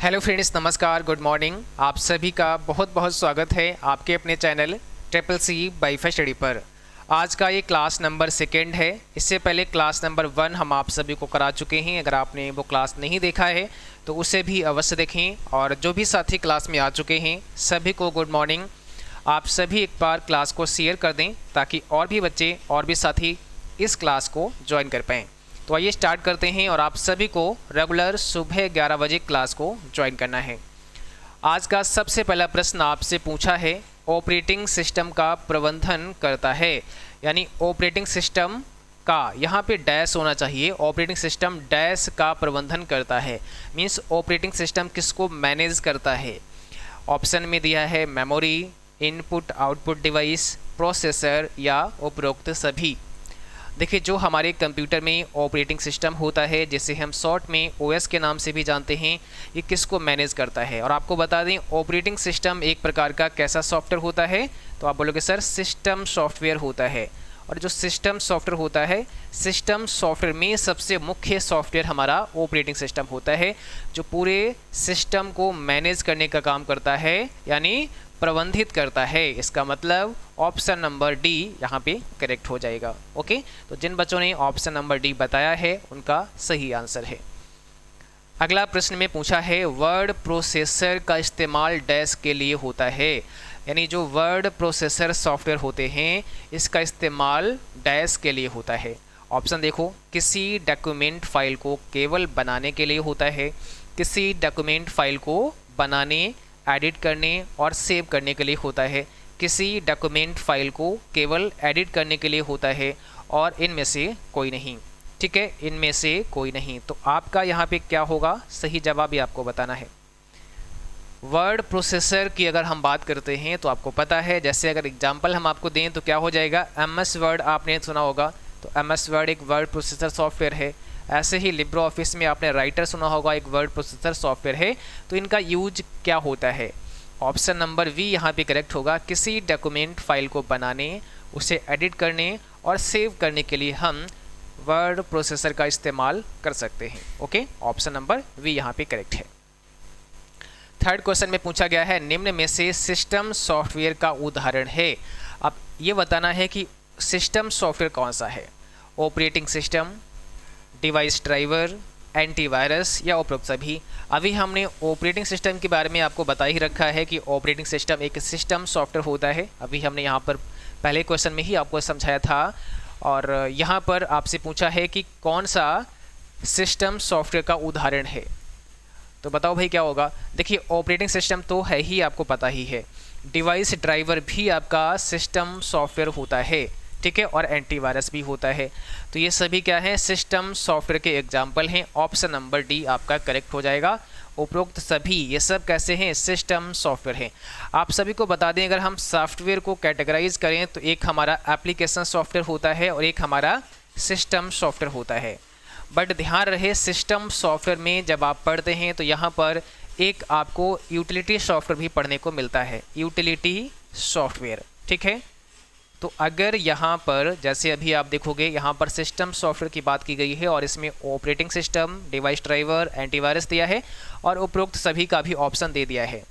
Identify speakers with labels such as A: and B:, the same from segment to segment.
A: Hello friends, नमस्कार, good morning. आप सभी का बहुत बहुत स्वागत है आपके अपने channel triple C WiFi study पर। आज का ये क्लास नंबर 2 है। इससे पहले क्लास नंबर 1 हम आप सभी को करा चुके हैं। अगर आपने वो क्लास नहीं देखा है तो उसे भी अवश्य देखें। और जो भी साथी क्लास में आ चुके हैं सभी को गुड मॉर्निंग। आप सभी एक बार क्लास को शेयर कर दें ताकि और भी बच्चे और भी साथी इस क्लास को ज्वाइन कर पाएँ। तो आइए स्टार्ट करते हैं और आप सभी को रेगुलर सुबह 11 बजे क्लास को ज्वाइन करना है। आज का सबसे पहला प्रश्न आपसे पूछा है, ऑपरेटिंग सिस्टम का प्रबंधन करता है। यानी ऑपरेटिंग सिस्टम का यहाँ पे डैश होना चाहिए। ऑपरेटिंग सिस्टम डैश का प्रबंधन करता है, मीन्स ऑपरेटिंग सिस्टम किसको मैनेज करता है। ऑप्शन में दिया है memory, input output device, processor या उपरोक्त सभी। देखिए, जो हमारे कंप्यूटर में ऑपरेटिंग सिस्टम होता है, जिसे हम शॉर्ट में ओएस के नाम से भी जानते हैं, ये किसको मैनेज करता है। और आपको बता दें, ऑपरेटिंग सिस्टम एक प्रकार का कैसा सॉफ्टवेयर होता है, तो आप बोलोगे सर सिस्टम सॉफ्टवेयर होता है। और जो सिस्टम सॉफ्टवेयर होता है, सिस्टम सॉफ्टवेयर में सबसे मुख्य सॉफ्टवेयर हमारा ऑपरेटिंग सिस्टम होता है, जो पूरे सिस्टम को मैनेज करने का काम करता है, यानी प्रबंधित करता है। इसका मतलब ऑप्शन नंबर डी यहाँ पे करेक्ट हो जाएगा। ओके, तो जिन बच्चों ने ऑप्शन नंबर डी बताया है उनका सही आंसर है। अगला प्रश्न में पूछा है, वर्ड प्रोसेसर का इस्तेमाल डैश के लिए होता है। यानी जो वर्ड प्रोसेसर सॉफ्टवेयर होते हैं, इसका इस्तेमाल डैश के लिए होता है। ऑप्शन देखो, किसी डॉक्यूमेंट फाइल को केवल बनाने के लिए होता है, किसी डॉक्यूमेंट फाइल को बनाने, एडिट करने और सेव करने के लिए होता है, किसी डॉक्यूमेंट फाइल को केवल एडिट करने के लिए होता है, और इनमें से कोई नहीं। ठीक है, इनमें से कोई नहीं। तो आपका यहाँ पे क्या होगा, सही जवाब भी आपको बताना है। वर्ड प्रोसेसर की अगर हम बात करते हैं तो आपको पता है, जैसे अगर एग्जांपल हम आपको दें तो क्या हो जाएगा, एमएस वर्ड आपने सुना होगा, तो एमएस वर्ड एक वर्ड प्रोसेसर सॉफ्टवेयर है। ऐसे ही लिब्रो ऑफिस में आपने राइटर सुना होगा, एक वर्ड प्रोसेसर सॉफ्टवेयर है। तो इनका यूज क्या होता है, ऑप्शन नंबर वी यहाँ पे करेक्ट होगा। किसी डॉक्यूमेंट फाइल को बनाने, उसे एडिट करने और सेव करने के लिए हम वर्ड प्रोसेसर का इस्तेमाल कर सकते हैं। ओके, ऑप्शन नंबर वी यहाँ पे करेक्ट है। थर्ड क्वेश्चन में पूछा गया है, निम्न में से सिस्टम सॉफ्टवेयर का उदाहरण है। अब ये बताना है कि सिस्टम सॉफ्टवेयर कौन सा है, operating system, device driver, antivirus या उपरोक्त सभी। अभी हमने ऑपरेटिंग सिस्टम के बारे में आपको बता ही रखा है कि ऑपरेटिंग सिस्टम एक सिस्टम सॉफ्टवेयर होता है। अभी हमने यहाँ पर पहले क्वेश्चन में ही आपको समझाया था। और यहाँ पर आपसे पूछा है कि कौन सा सिस्टम सॉफ्टवेयर का उदाहरण है, तो बताओ भाई क्या होगा। देखिए, ऑपरेटिंग सिस्टम तो है ही, आपको पता ही है। डिवाइस ड्राइवर भी आपका सिस्टम सॉफ्टवेयर होता है, ठीक है, और एंटीवायरस भी होता है। तो ये सभी क्या है, सिस्टम सॉफ्टवेयर के एग्जाम्पल हैं। ऑप्शन नंबर डी आपका करेक्ट हो जाएगा। उपरोक्त सभी ये सब कैसे हैं, सिस्टम सॉफ्टवेयर हैं। आप सभी को बता दें, अगर हम सॉफ्टवेयर को कैटेगराइज करें तो एक हमारा एप्लीकेशन सॉफ्टवेयर होता है और एक हमारा सिस्टम सॉफ्टवेयर होता है। बट ध्यान रहे, सिस्टम सॉफ्टवेयर में जब आप पढ़ते हैं तो यहाँ पर एक आपको यूटिलिटी सॉफ्टवेयर भी पढ़ने को मिलता है, यूटिलिटी सॉफ्टवेयर। ठीक है, तो अगर यहाँ पर जैसे अभी आप देखोगे, यहाँ पर सिस्टम सॉफ्टवेयर की बात की गई है और इसमें operating system, device driver, antivirus दिया है और उपरोक्त सभी का भी ऑप्शन दे दिया है।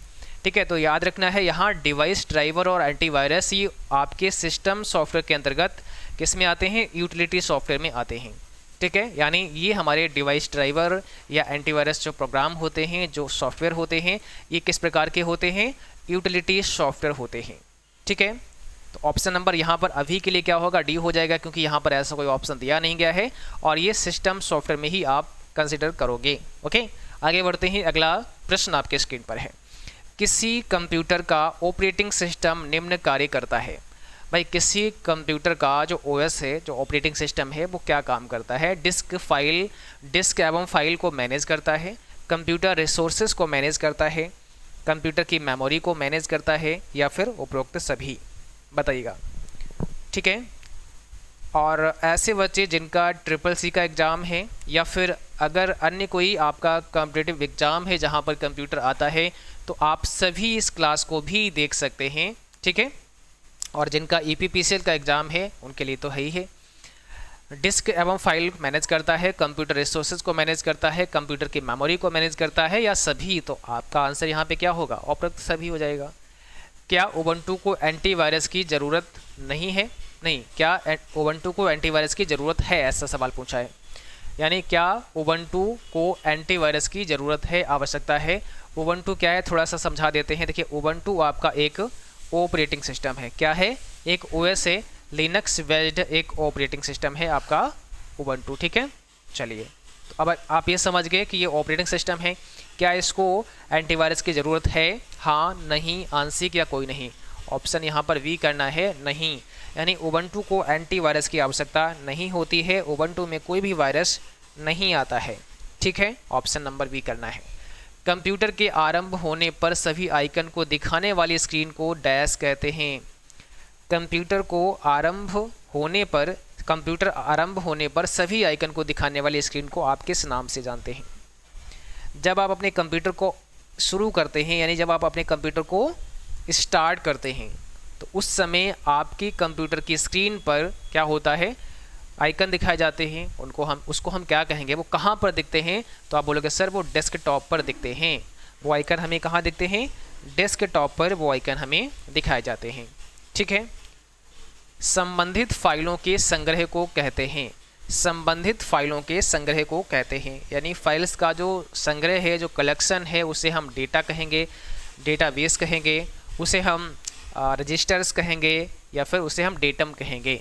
A: ठीक है, तो याद रखना है, यहाँ डिवाइस ड्राइवर और एंटीवायरस ये आपके सिस्टम सॉफ्टवेयर के अंतर्गत किस में आते हैं, यूटिलिटी सॉफ्टवेयर में आते हैं। ठीक है, यानी ये हमारे डिवाइस ड्राइवर या एंटीवायरस जो प्रोग्राम होते हैं, जो सॉफ्टवेयर होते हैं, ये किस प्रकार के होते हैं, यूटिलिटी सॉफ्टवेयर होते हैं। ठीक है, तो ऑप्शन नंबर यहाँ पर अभी के लिए क्या होगा, डी हो जाएगा, क्योंकि यहाँ पर ऐसा कोई ऑप्शन दिया नहीं गया है और ये सिस्टम सॉफ्टवेयर में ही आप कंसिडर करोगे। ओके, आगे बढ़ते हैं। अगला प्रश्न आपके स्क्रीन पर है, किसी कंप्यूटर का ऑपरेटिंग सिस्टम निम्न कार्य करता है। भाई, किसी कंप्यूटर का जो ओएस है, जो ऑपरेटिंग सिस्टम है, वो क्या काम करता है, डिस्क एवं फाइल को मैनेज करता है, कंप्यूटर रिसोर्सेज को मैनेज करता है, कंप्यूटर की मेमोरी को मैनेज करता है, या फिर उपरोक्त सभी, बताइएगा। ठीक है, और ऐसे बच्चे जिनका ट्रिपल सी का एग्ज़ाम है या फिर अगर अन्य कोई आपका कॉम्पिटिटिव एग्ज़ाम है जहां पर कंप्यूटर आता है, तो आप सभी इस क्लास को भी देख सकते हैं। ठीक है, और जिनका ईपीपीसीएल का एग्ज़ाम है उनके लिए तो है ही है। डिस्क एवं फाइल मैनेज करता है, कंप्यूटर रिसोर्सेज को मैनेज करता है, कंप्यूटर की मेमोरी को मैनेज करता है, या सभी? तो आपका आंसर यहाँ पे क्या होगा? उपरोक्त सभी हो जाएगा। क्या उबंटू को एंटीवायरस की ज़रूरत नहीं है? नहीं। क्या उबंटू को एंटीवायरस की ज़रूरत है, ऐसा सवाल पूछा है। यानी क्या उबंटू को एंटीवायरस की ज़रूरत है, आवश्यकता है? उबंटू क्या है, थोड़ा सा समझा देते हैं। देखिए, उबंटू आपका एक ऑपरेटिंग सिस्टम है। क्या है? एक ओएस है, लिनक्स बेस्ड एक ऑपरेटिंग सिस्टम है आपका उबंटू। ठीक है, चलिए, तो अब आप ये समझ गए कि ये ऑपरेटिंग सिस्टम है। क्या इसको एंटीवायरस की ज़रूरत है? हाँ, नहीं, आंशिक या कोई नहीं। ऑप्शन यहाँ पर वी करना है, नहीं। यानी उबंटू को एंटीवायरस की आवश्यकता नहीं होती है, उबंटू में कोई भी वायरस नहीं आता है। ठीक है, ऑप्शन नंबर बी करना है। कंप्यूटर के आरंभ होने पर सभी आइकन को दिखाने वाली स्क्रीन को डैश कहते हैं। कंप्यूटर आरंभ होने पर सभी आइकन को दिखाने वाली स्क्रीन को आप किस नाम से जानते हैं? जब आप अपने कंप्यूटर को शुरू करते हैं, यानी जब आप अपने कंप्यूटर को स्टार्ट करते हैं, तो उस समय आपकी कंप्यूटर की स्क्रीन पर क्या होता है? आइकन दिखाए जाते हैं। उसको हम क्या कहेंगे? वो कहाँ पर दिखते हैं? तो आप बोलोगे सर वो डेस्कटॉप पर दिखते हैं। वो आइकन हमें कहाँ दिखते हैं? डेस्कटॉप पर वो आइकन हमें दिखाए जाते हैं। ठीक है। संबंधित फाइलों के संग्रह को कहते हैं। संबंधित फाइलों के संग्रह को कहते हैं, यानी फाइल्स का जो संग्रह है, जो कलेक्शन है, उसे हम डेटा कहेंगे, डेटाबेस कहेंगे, उसे हम रजिस्टर्स कहेंगे, या फिर उसे हम डेटम कहेंगे।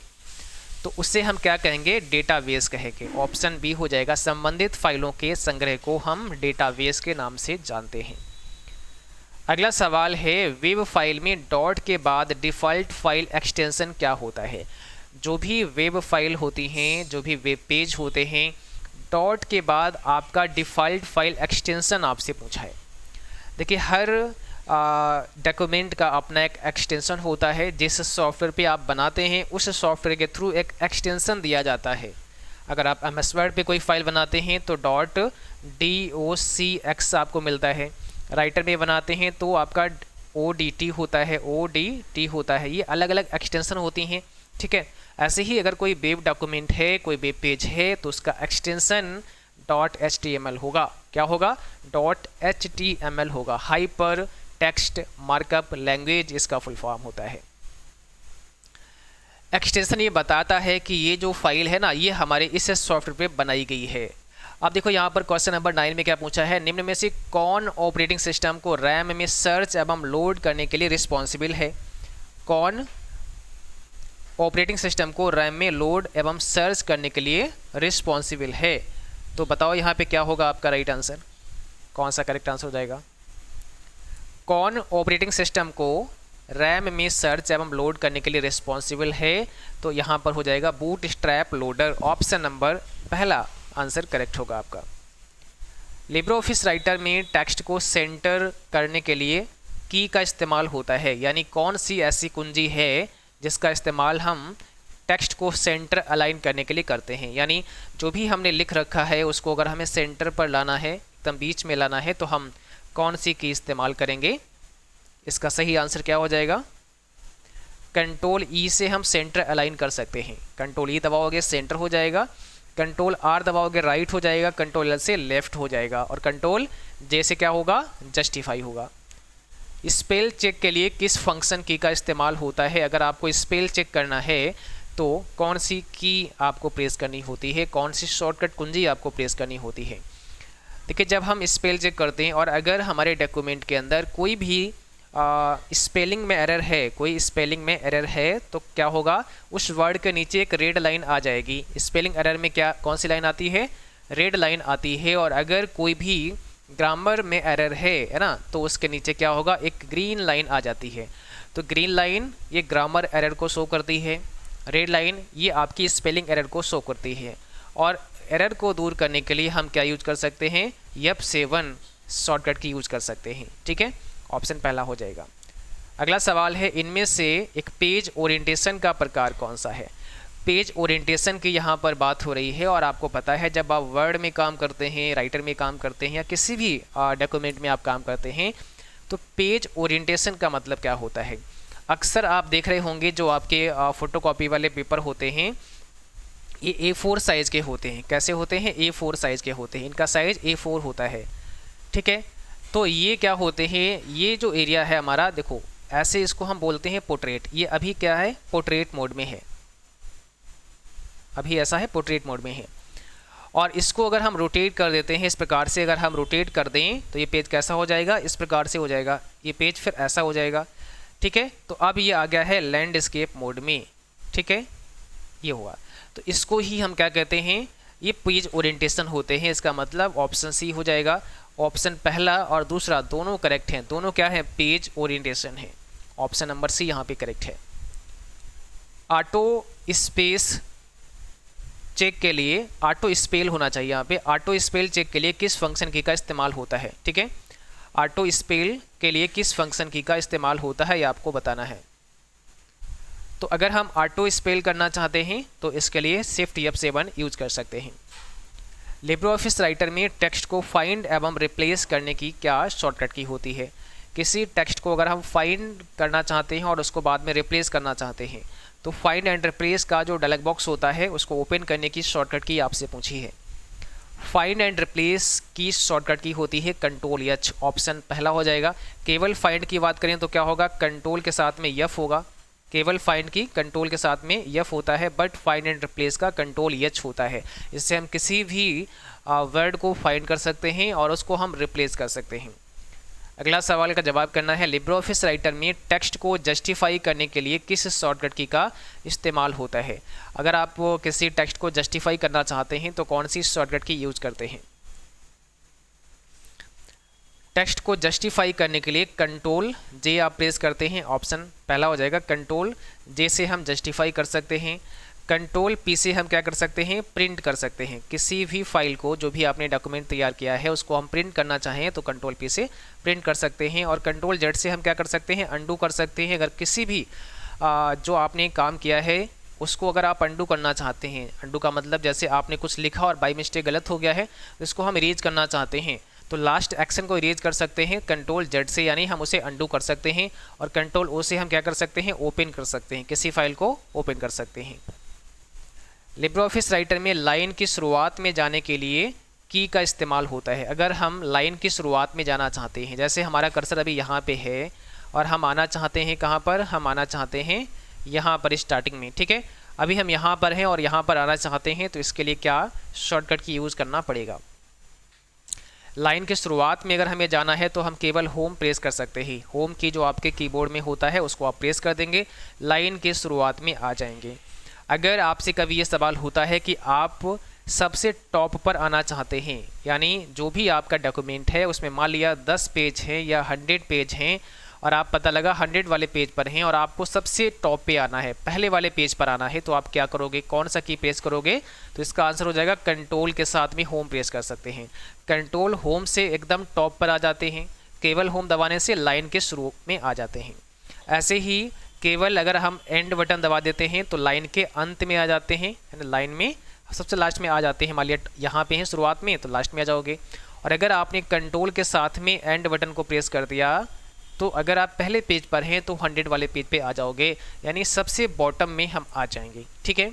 A: तो उससे हम क्या कहेंगे? डेटाबेस कहेंगे। ऑप्शन बी हो जाएगा। संबंधित फाइलों के संग्रह को हम डेटाबेस के नाम से जानते हैं। अगला सवाल है, वेब फाइल में डॉट के बाद डिफ़ॉल्ट फाइल एक्सटेंशन क्या होता है? जो भी वेब फाइल होती हैं, जो भी वेब पेज होते हैं, डॉट के बाद आपका डिफ़ॉल्ट फाइल एक्सटेंशन आपसे पूछा है। देखिए, हर डॉक्यूमेंट का अपना एक एक्सटेंशन होता है। जिस सॉफ्टवेयर पे आप बनाते हैं, उस सॉफ्टवेयर के थ्रू एक एक्सटेंशन दिया जाता है। अगर आप MS वर्ड पे कोई फाइल बनाते हैं तो .docx आपको मिलता है। राइटर में बनाते हैं तो आपका ODT होता है, ODT होता है। ये अलग अलग एक्सटेंशन होती हैं। ठीक है। ऐसे ही अगर कोई वेब डॉक्यूमेंट है, कोई वेब पेज है, तो उसका एक्सटेंशन .html होगा। क्या होगा? .html होगा। हाइपर टेक्स्ट मार्कअप लैंग्वेज इसका फुल फॉर्म होता है। एक्सटेंशन ये बताता है कि ये जो फाइल है ना, ये हमारे इस सॉफ्टवेयर पे बनाई गई है। अब देखो यहाँ पर क्वेश्चन नंबर 9 में क्या पूछा है? निम्न में से कौन ऑपरेटिंग सिस्टम को रैम में सर्च एवं लोड करने के लिए रिस्पॉन्सिबल है? कौन ऑपरेटिंग सिस्टम को रैम में लोड एवं सर्च करने के लिए रिस्पॉन्सिबल है? तो बताओ यहाँ पे क्या होगा आपका राइट आंसर? कौन सा करेक्ट आंसर हो जाएगा? कौन ऑपरेटिंग सिस्टम को रैम में सर्च एवं लोड करने के लिए रिस्पॉन्सिबल है? तो यहाँ पर हो जाएगा बूटस्ट्रैप लोडर। ऑप्शन नंबर पहला आंसर करेक्ट होगा आपका। लिब्रे ऑफिस राइटर में टेक्स्ट को सेंटर करने के लिए की का इस्तेमाल होता है, यानी कौन सी ऐसी कुंजी है जिसका इस्तेमाल हम टेक्स्ट को सेंटर अलाइन करने के लिए करते हैं? यानी जो भी हमने लिख रखा है उसको अगर हमें सेंटर पर लाना है, एकदम बीच में लाना है, तो हम कौन सी की इस्तेमाल करेंगे? इसका सही आंसर क्या हो जाएगा? कंट्रोल ई से हम सेंटर अलाइन कर सकते हैं। कंट्रोल ई दबाओगे सेंटर हो जाएगा, कंट्रोल आर दबाओगे राइट हो जाएगा, कंट्रोल एल से लेफ्ट हो जाएगा, और कंट्रोल जे से क्या होगा? जस्टिफाई होगा। स्पेल चेक के लिए किस फंक्शन की का इस्तेमाल होता है? अगर आपको स्पेल चेक करना है तो कौन सी की आपको प्रेस करनी होती है? कौन सी शॉर्टकट कुंजी आपको प्रेस करनी होती है? देखिए, जब हम स्पेल चेक करते हैं और अगर हमारे डॉक्यूमेंट के अंदर कोई भी स्पेलिंग में एरर है, तो क्या होगा? उस वर्ड के नीचे एक रेड लाइन आ जाएगी। स्पेलिंग एरर में क्या कौन सी लाइन आती है? रेड लाइन आती है। और अगर कोई भी ग्रामर में एरर है ना, तो उसके नीचे क्या होगा? एक ग्रीन लाइन आ जाती है। तो ग्रीन लाइन ये ग्रामर एरर को शो करती है, रेड लाइन ये आपकी स्पेलिंग एरर को शो करती है। और एरर को दूर करने के लिए हम क्या यूज कर सकते हैं? F7 शॉर्टकट की यूज कर सकते हैं। ठीक है, ऑप्शन पहला हो जाएगा। अगला सवाल है, इनमें से एक पेज ओरिएंटेशन का प्रकार कौन सा है? पेज ओरिएंटेशन की यहाँ पर बात हो रही है, और आपको पता है जब आप वर्ड में काम करते हैं, राइटर में काम करते हैं, या किसी भी डॉक्यूमेंट में आप काम करते हैं, तो पेज ओरिएंटेशन का मतलब क्या होता है? अक्सर आप देख रहे होंगे जो आपके फोटोकॉपी वाले पेपर होते हैं, ये A4 साइज़ के होते हैं। कैसे होते हैं? A4 साइज़ के होते हैं, इनका साइज़ A4 होता है। ठीक है, तो ये क्या होते हैं, ये जो एरिया है हमारा, देखो ऐसे इसको हम बोलते हैं पोर्ट्रेट। ये अभी क्या है? पोर्ट्रेट मोड में है, अभी ऐसा है, पोर्ट्रेट मोड में है। और इसको अगर हम रोटेट कर देते हैं इस प्रकार से, अगर हम रोटेट कर दें तो ये पेज कैसा हो जाएगा? इस प्रकार से हो जाएगा, ये पेज फिर ऐसा हो जाएगा। ठीक है, तो अब ये आ गया है लैंडस्केप मोड में। ठीक है, ये हुआ। तो इसको ही हम क्या कहते हैं? ये पेज ओरिएंटेशन होते हैं। इसका मतलब ऑप्शन सी हो जाएगा। ऑप्शन पहला और दूसरा दोनों करेक्ट हैं। दोनों क्या है? पेज ओरिएंटेशन है। ऑप्शन नंबर सी यहाँ पे करेक्ट है। ऑटो स्पेस चेक के लिए, ऑटो स्पेल होना चाहिए यहाँ पे, ऑटो स्पेल चेक के लिए किस फंक्शन की का इस्तेमाल होता है? ठीक है, ऑटो स्पेल के लिए किस फंक्शन की का इस्तेमाल होता है, ये आपको बताना है। तो अगर हम ऑटो स्पेल करना चाहते हैं तो इसके लिए शिफ्ट F7 यूज कर सकते हैं। लिब्रे ऑफिस राइटर में टेक्स्ट को फाइंड एवं रिप्लेस करने की क्या शॉर्टकट की होती है? किसी टेक्स्ट को अगर हम फाइंड करना चाहते हैं और उसको बाद में रिप्लेस करना चाहते हैं तो फाइंड एंड रिप्लेस का जो डायलॉग बॉक्स होता है उसको ओपन करने की शॉर्टकट की आपसे पूछी है। फाइंड एंड रिप्लेस की शॉर्टकट की होती है Ctrl+H। ऑप्शन पहला हो जाएगा। केवल फाइंड की बात करें तो क्या होगा? कंट्रोल के साथ में F होगा। केवल फाइंड की कंट्रोल के साथ में F होता है, बट फाइंड एंड रिप्लेस का Ctrl+H होता है। इससे हम किसी भी वर्ड को फाइंड कर सकते हैं और उसको हम रिप्लेस कर सकते हैं। अगला सवाल का जवाब करना है, लिब्रे ऑफिस राइटर में टेक्स्ट को जस्टिफाई करने के लिए किस शॉर्टकट की का इस्तेमाल होता है? अगर आप किसी टेक्स्ट को जस्टिफाई करना चाहते हैं तो कौन सी शॉर्टकट की यूज करते हैं? टेक्स्ट को जस्टिफाई करने के लिए Ctrl+J आप प्रेस करते हैं। ऑप्शन पहला हो जाएगा। Ctrl+J से हम जस्टिफाई कर सकते हैं। Ctrl+P से हम क्या कर सकते हैं? प्रिंट कर सकते हैं। किसी भी फाइल को, जो भी आपने डॉक्यूमेंट तैयार किया है उसको हम प्रिंट करना चाहें तो Ctrl+P से प्रिंट कर सकते हैं। और Ctrl+Z से हम क्या कर सकते हैं? अंडू कर सकते हैं। अगर किसी भी जो आपने काम किया है उसको अगर आप अंडू करना चाहते हैं, अंडू का मतलब जैसे आपने कुछ लिखा और बाई मिस्टेक गलत हो गया है तो इसको हम इरेज करना चाहते हैं तो लास्ट एक्शन को इरेज कर सकते हैं Ctrl+Z से, यानी हम उसे अंडू कर सकते हैं। और Ctrl+O से हम क्या कर सकते हैं? ओपन कर सकते हैं, किसी फाइल को ओपन कर सकते हैं। लिब्रे ऑफिस राइटर में लाइन की शुरुआत में जाने के लिए की का इस्तेमाल होता है। अगर हम लाइन की शुरुआत में जाना चाहते हैं, जैसे हमारा कर्सर अभी यहाँ पे है और हम आना चाहते हैं कहाँ पर? हम आना चाहते हैं यहाँ पर स्टार्टिंग में। ठीक है, अभी हम यहाँ पर हैं और यहाँ पर आना चाहते हैं तो इसके लिए क्या शॉर्टकट की यूज़ करना पड़ेगा? लाइन की शुरुआत में अगर हमें जाना है तो हम केवल होम प्रेस कर सकते हैं। होम की जो आपके कीबोर्ड में होता है उसको आप प्रेस कर देंगे, लाइन के शुरुआत में आ जाएंगे। अगर आपसे कभी ये सवाल होता है कि आप सबसे टॉप पर आना चाहते हैं, यानी जो भी आपका डॉक्यूमेंट है उसमें मान लिया 10 पेज हैं या 100 पेज हैं और आप पता लगा 100 वाले पेज पर हैं और आपको सबसे टॉप पे आना है, पहले वाले पेज पर आना है, तो आप क्या करोगे? कौन सा की प्रेस करोगे? तो इसका आंसर हो जाएगा कंट्रोल के साथ में होम प्रेस कर सकते हैं। कंट्रोल होम से एकदम टॉप पर आ जाते हैं, केवल होम दबाने से लाइन के शुरू में आ जाते हैं। ऐसे ही केवल अगर हम एंड बटन दबा देते हैं तो लाइन के अंत में आ जाते हैं, लाइन में सबसे लास्ट में आ जाते हैं। मान लिया यहाँ पे हैं शुरुआत में तो लास्ट में आ जाओगे। और अगर आपने कंट्रोल के साथ में एंड बटन को प्रेस कर दिया तो अगर आप पहले पेज पर हैं तो 100 वाले पेज पे आ जाओगे, यानी सबसे बॉटम में हम आ जाएंगे। ठीक है,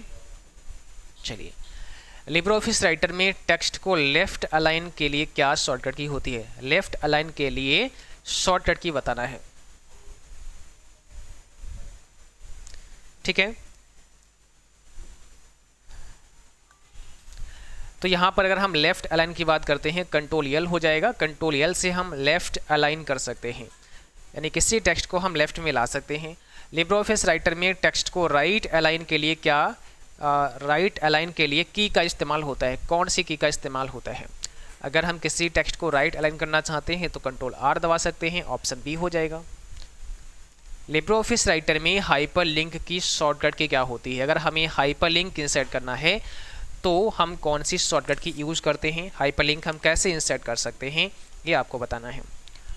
A: चलिए, लिब्रे ऑफिस राइटर में टेक्स्ट को लेफ्ट अलाइन के लिए क्या शॉर्टकट की होती है? लेफ्ट अलाइन के लिए शॉर्टकट की बताना है। ठीक है, तो यहाँ पर अगर हम लेफ्ट अलाइन की बात करते हैं Ctrl+L हो जाएगा। Ctrl+L से हम लेफ्ट अलाइन कर सकते हैं, यानी किसी टेक्स्ट को हम लेफ्ट में ला सकते हैं। लिब्रे ऑफिस राइटर में टेक्स्ट को राइट अलाइन के लिए क्या राइट अलाइन के लिए की का इस्तेमाल होता है? कौन सी की का इस्तेमाल होता है? अगर हम किसी टेक्स्ट को राइट अलाइन करना चाहते हैं तो Ctrl+R दबा सकते हैं, ऑप्शन बी हो जाएगा। लिब्रे ऑफिस राइटर में हाइपर लिंक की शॉर्टकट की क्या होती है? अगर हमें हाइपर लिंक इंसर्ट करना है तो हम कौन सी शॉर्टकट की यूज़ करते हैं? हाइपर लिंक हम कैसे इंसर्ट कर सकते हैं ये आपको बताना है।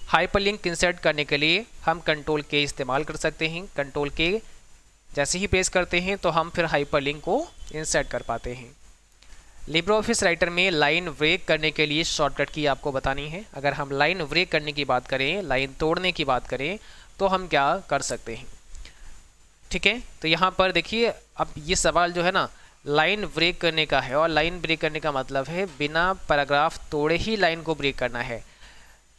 A: हाइपर लिंक इंसर्ट करने के लिए हम Ctrl+K इस्तेमाल कर सकते हैं। Ctrl+K जैसे ही प्रेस करते हैं तो हम फिर हाइपर लिंक को इंसर्ट कर पाते हैं। लिब्रे ऑफिस राइटर में लाइन ब्रेक करने के लिए शॉर्टकट की आपको बतानी है। अगर हम लाइन ब्रेक करने की बात करें, लाइन तोड़ने की बात करें तो हम क्या कर सकते हैं? ठीक है, तो यहाँ पर देखिए, अब ये सवाल जो है ना लाइन ब्रेक करने का है, और लाइन ब्रेक करने का मतलब है बिना पैराग्राफ तोड़े ही लाइन को ब्रेक करना है।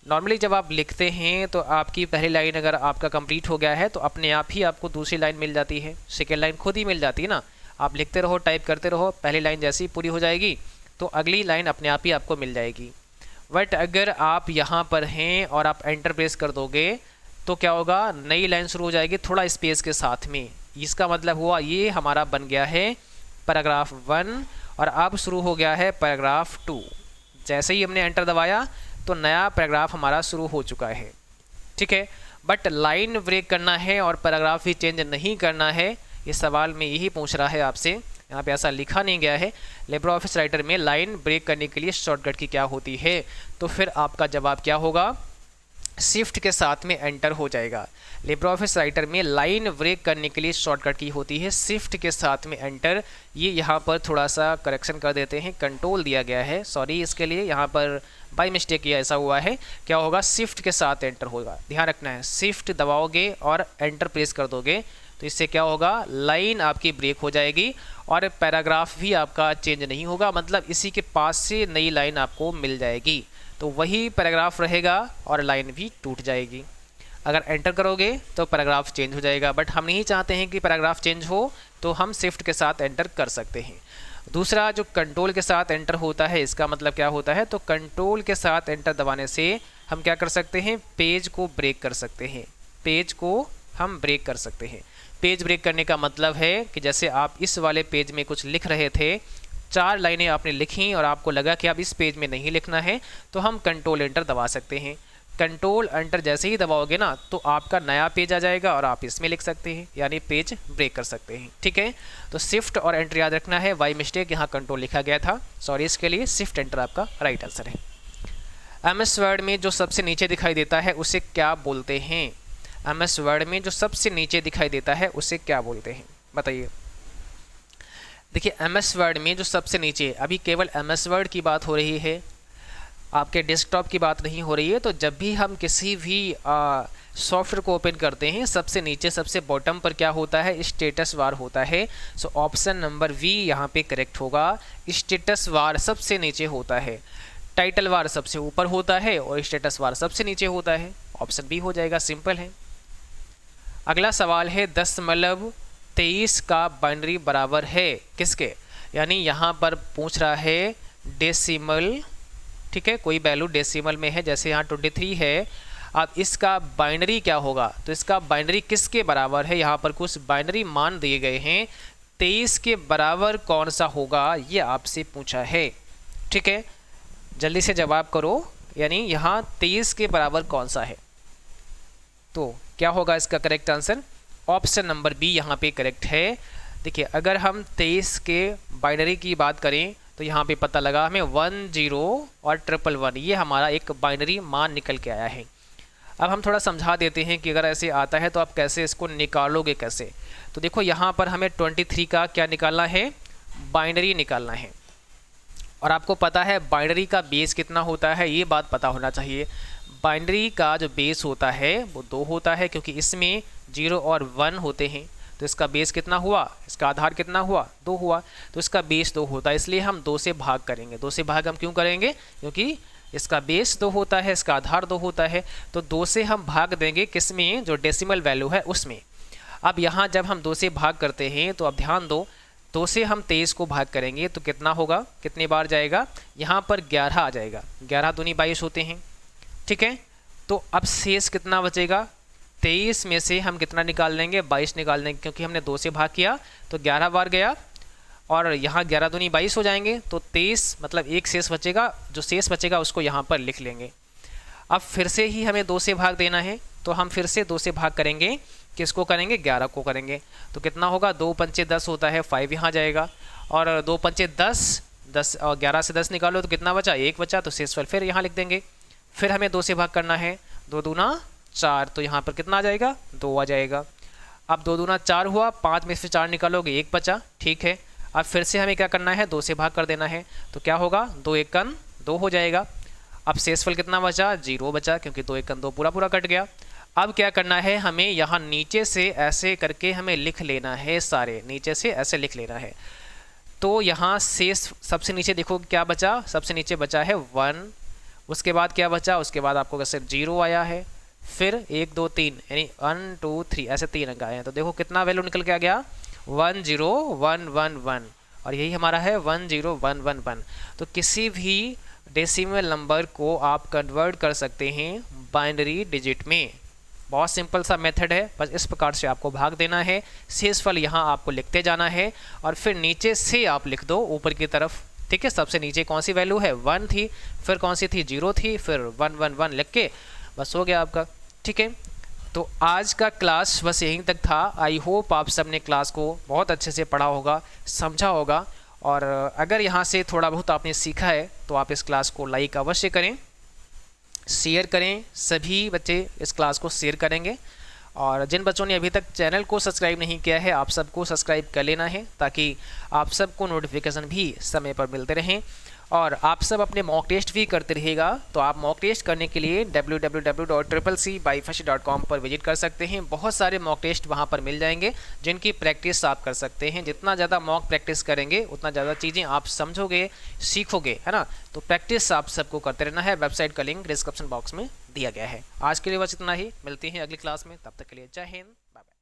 A: नॉर्मली जब आप लिखते हैं तो आपकी पहली लाइन अगर आपका कंप्लीट हो गया है तो अपने आप ही आपको दूसरी लाइन मिल जाती है, सेकेंड लाइन खुद ही मिल जाती है ना। आप लिखते रहो, टाइप करते रहो, पहली लाइन जैसे ही पूरी हो जाएगी तो अगली लाइन अपने आप ही आपको मिल जाएगी। बट अगर आप यहाँ पर हैं और आप एंटर प्रेस कर दोगे तो क्या होगा, नई लाइन शुरू हो जाएगी थोड़ा स्पेस के साथ में। इसका मतलब हुआ ये हमारा बन गया है पैराग्राफ 1 और अब शुरू हो गया है पैराग्राफ 2। जैसे ही हमने एंटर दबाया तो नया पैराग्राफ हमारा शुरू हो चुका है, ठीक है। बट लाइन ब्रेक करना है और पैराग्राफ ही चेंज नहीं करना है, ये सवाल में यही पूछ रहा है आपसे। यहाँ पे ऐसा लिखा नहीं गया है लिब्रे ऑफिस राइटर में लाइन ब्रेक करने के लिए शॉर्टकट की क्या होती है, तो फिर आपका जवाब क्या होगा, शिफ्ट के साथ में एंटर हो जाएगा। लिब्रे ऑफिस राइटर में लाइन ब्रेक करने के लिए शॉर्टकट की होती है शिफ्ट के साथ में एंटर। ये यहाँ पर थोड़ा सा करेक्शन कर देते हैं, कंट्रोल दिया गया है, सॉरी इसके लिए, यहाँ पर बाय मिस्टेक ये ऐसा हुआ है। क्या होगा, शिफ्ट के साथ एंटर होगा, ध्यान रखना है। शिफ्ट दबाओगे और एंटर प्रेस कर दोगे तो इससे क्या होगा, लाइन आपकी ब्रेक हो जाएगी और पैराग्राफ भी आपका चेंज नहीं होगा, मतलब इसी के पास से नई लाइन आपको मिल जाएगी। तो वही पैराग्राफ रहेगा और लाइन भी टूट जाएगी। अगर एंटर करोगे तो पैराग्राफ चेंज हो जाएगा, बट हम नहीं चाहते हैं कि पैराग्राफ चेंज हो, तो हम शिफ्ट के साथ एंटर कर सकते हैं। दूसरा जो कंट्रोल के साथ एंटर होता है, इसका मतलब क्या होता है, तो कंट्रोल के साथ एंटर दबाने से हम क्या कर सकते हैं, पेज को ब्रेक कर सकते हैं। पेज को हम ब्रेक कर सकते हैं। पेज ब्रेक करने का मतलब है कि जैसे आप इस वाले पेज में कुछ लिख रहे थे, 4 लाइनें आपने लिखी और आपको लगा कि अब इस पेज में नहीं लिखना है, तो हम कंट्रोल एंटर दबा सकते हैं। कंट्रोल एंटर जैसे ही दबाओगे ना तो आपका नया पेज आ जाएगा और आप इसमें लिख सकते हैं, यानी पेज ब्रेक कर सकते हैं, ठीक है। तो शिफ्ट और एंटर याद रखना है, बाई मिस्टेक यहाँ कंट्रोल लिखा गया था, सॉरी इसके लिए। शिफ्ट एंटर आपका राइट आंसर है। एमएस वर्ड में जो सबसे नीचे दिखाई देता है उसे क्या बोलते हैं, एमएस वर्ड में जो सबसे नीचे दिखाई देता है उसे क्या बोलते हैं, बताइए। देखिए एमएस वर्ड में जो सबसे नीचे, अभी केवल एमएस वर्ड की बात हो रही है, आपके डेस्कटॉप की बात नहीं हो रही है। तो जब भी हम किसी भी सॉफ्टवेयर को ओपन करते हैं, सबसे नीचे सबसे बॉटम पर क्या होता है, स्टेटस बार होता है। सो ऑप्शन नंबर वी यहाँ पे करेक्ट होगा। स्टेटस बार सबसे नीचे होता है, टाइटल बार सबसे ऊपर होता है और स्टेटस बार सबसे नीचे होता है। ऑप्शन बी हो जाएगा, सिंपल है। अगला सवाल है 10.23 का बाइनरी बराबर है किसके, यानी यहाँ पर पूछ रहा है डेसिमल, ठीक है, कोई वैल्यू डेसिमल में है, जैसे यहाँ 23 है। अब इसका बाइनरी क्या होगा, तो इसका बाइनरी किसके बराबर है, यहाँ पर कुछ बाइनरी मान दिए गए हैं। 23 के बराबर कौन सा होगा ये आपसे पूछा है, ठीक है, जल्दी से जवाब करो। यानी यहाँ 23 के बराबर कौन सा है, तो क्या होगा इसका correct answer, option number B यहाँ पे करेक्ट है। देखिए अगर हम 23 के बाइनरी की बात करें तो यहाँ पे पता लगा हमें 10 और 111, ये हमारा एक बाइनरी मान निकल के आया है। अब हम थोड़ा समझा देते हैं कि अगर ऐसे आता है तो आप कैसे इसको निकालोगे कैसे। तो देखो यहाँ पर हमें 23 का क्या निकालना है, बाइनरी निकालना है। और आपको पता है बाइनरी का बेस कितना होता है, ये बात पता होना चाहिए। बाइनरी का जो बेस होता है वो 2 होता है, क्योंकि इसमें 0 और 1 होते हैं। तो इसका बेस कितना हुआ, इसका आधार कितना हुआ, 2 हुआ, तो इसका बेस 2 होता है, इसलिए हम 2 से भाग करेंगे। 2 से भाग हम क्यों करेंगे, क्योंकि इसका बेस 2 होता है, इसका आधार 2 होता है। तो 2 से हम भाग देंगे किस में, जो डेसिमल वैल्यू है उसमें। अब यहाँ जब हम 2 से भाग करते हैं तो अब ध्यान दो, 2 से हम 23 को भाग करेंगे तो कितना होगा, कितनी बार जाएगा, यहाँ पर 11 आ जाएगा। 11 दूनी 22 होते हैं, ठीक है। तो अब शेष कितना बचेगा, 23 में से हम कितना निकाल लेंगे, 22 निकाल लेंगे, क्योंकि हमने 2 से भाग किया तो 11 बार गया और यहाँ 11 दूनी 22 हो जाएंगे। तो 23 मतलब एक शेष बचेगा, जो शेष बचेगा उसको यहाँ पर लिख लेंगे। अब फिर से ही हमें 2 से भाग देना है, तो हम फिर से 2 से भाग करेंगे, किसको करेंगे, 11 को करेंगे। तो कितना होगा, 2 पंचे 10 होता है, 5 यहाँ जाएगा, और 2 पंचे 10 और 11 से 10 निकालो तो कितना बचा, 1 बचा, तो शेषफल फिर यहाँ लिख देंगे। फिर हमें 2 से भाग करना है, 2 दूना 4, तो यहाँ पर कितना आ जाएगा, 2 आ जाएगा। अब 2 दूना 4 हुआ, 5 में से 4 निकालोगे 1 बचा, ठीक है। अब फिर से हमें क्या करना है, 2 से भाग कर देना है, तो क्या होगा, 2 एकन 2 हो जाएगा। अब शेषफल कितना बचा, 0 बचा, क्योंकि 2 एकन 2 पूरा पूरा कट गया। अब क्या करना है, हमें यहाँ नीचे से ऐसे करके हमें लिख लेना है, सारे नीचे से ऐसे लिख लेना है। तो यहाँ शेष सबसे नीचे देखो क्या बचा, सबसे नीचे बचा है 1, उसके बाद क्या बचा, उसके बाद आपको सिर्फ 0 आया है, फिर 1 2 3 यानी 1 2 3 ऐसे 3 अंक आए हैं। तो देखो कितना वैल्यू निकल के आ गया 10111 और यही हमारा है 10111। तो किसी भी डेसिमल नंबर को आप कन्वर्ट कर सकते हैं बाइनरी डिजिट में। बहुत सिंपल सा मेथड है, बस इस प्रकार से आपको भाग देना है, शेषफल यहाँ आपको लिखते जाना है और फिर नीचे से आप लिख दो ऊपर की तरफ। ठीक है, सबसे नीचे कौन सी वैल्यू है 1 थी, फिर कौन सी थी 0 थी, फिर 111 लिख के बस हो गया आपका। ठीक है, तो आज का क्लास बस यहीं तक था। आई होप आप सब ने क्लास को बहुत अच्छे से पढ़ा होगा, समझा होगा, और अगर यहाँ से थोड़ा बहुत आपने सीखा है तो आप इस क्लास को लाइक अवश्य करें, शेयर करें, सभी बच्चे इस क्लास को शेयर करेंगे। और जिन बच्चों ने अभी तक चैनल को सब्सक्राइब नहीं किया है आप सबको सब्सक्राइब कर लेना है ताकि आप सबको नोटिफिकेशन भी समय पर मिलते रहें। और आप सब अपने मॉक टेस्ट भी करते रहिएगा, तो आप मॉक टेस्ट करने के लिए www.cccbyfirst.com पर विजिट कर सकते हैं। बहुत सारे मॉक टेस्ट वहां पर मिल जाएंगे जिनकी प्रैक्टिस आप कर सकते हैं। जितना ज़्यादा मॉक प्रैक्टिस करेंगे उतना ज़्यादा चीज़ें आप समझोगे, सीखोगे, है ना। तो प्रैक्टिस आप सबको करते रहना है। वेबसाइट का लिंक डिस्क्रिप्शन बॉक्स में दिया गया है। आज के लिए बस इतना ही, मिलते हैं अगली क्लास में, तब तक के लिए जय हिंद, बाय बाय।